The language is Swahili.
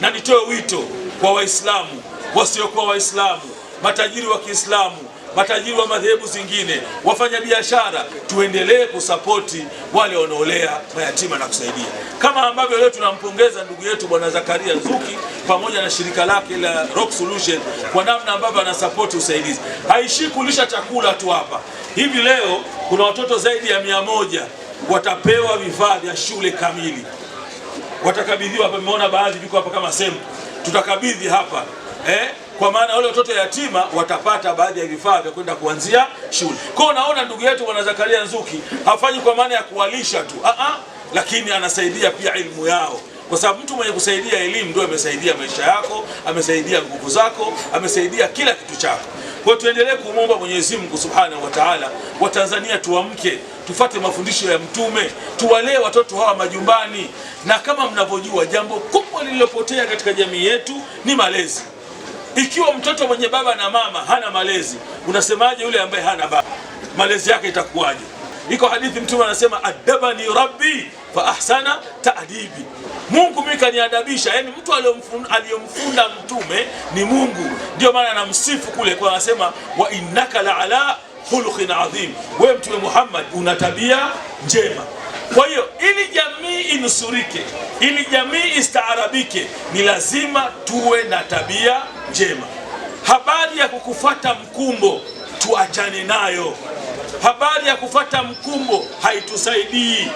Na nitoe wito kwa Waislamu, wasiokuwa Waislamu, matajiri wa Kiislamu, matajiri wa madhehebu zingine, wafanya biashara, tuendelee kusapoti wale wanaolea mayatima na kusaidia, kama ambavyo leo tunampongeza ndugu yetu Bwana Zakaria Nzuki pamoja na shirika lake la Rock Solution kwa namna ambavyo anasapoti usaidizi. Haishi kulisha chakula tu hapa. Hivi leo kuna watoto zaidi ya 100 watapewa vifaa vya shule kamili, watakabidhiwa hapa. Mmeona baadhi viko hapa kama semple, tutakabidhi hapa kwa maana wale watoto yatima watapata baadhi ya vifaa vya kwenda kuanzia shule. Kwa naona ndugu yetu Bwana Zakaria Nzuki hafanyi kwa maana ya kuwalisha tu, lakini anasaidia pia elimu yao, kwa sababu mtu mwenye kusaidia elimu ndio amesaidia maisha yako, amesaidia nguvu zako, amesaidia kila kitu chako. Kwa tuendelee kumwomba Mwenyezi Mungu Subhanahu wa Ta'ala, Watanzania tuamke, tufate mafundisho ya Mtume, tuwalee watoto hawa majumbani. Na kama mnavyojua, jambo kubwa lililopotea katika jamii yetu ni malezi. Ikiwa mtoto mwenye baba na mama hana malezi, unasemaje yule ambaye hana baba? Malezi yake itakuwaje? Iko hadithi Mtume anasema, adabani rabbi fa ahsana ta'dibi, Mungu mimi kaniadabisha. Yani mtu aliyomfunda Mtume ni Mungu, ndio maana anamsifu kule kwa anasema, wa innaka la ala khuluqin adhim, wewe Mtume Muhammad una tabia njema. Kwa hiyo ili jamii inusurike, ili jamii istaarabike, ni lazima tuwe na tabia njema. Habari ya kukufuata mkumbo tuachane nayo. Habari ya kufuata mkumbo haitusaidii.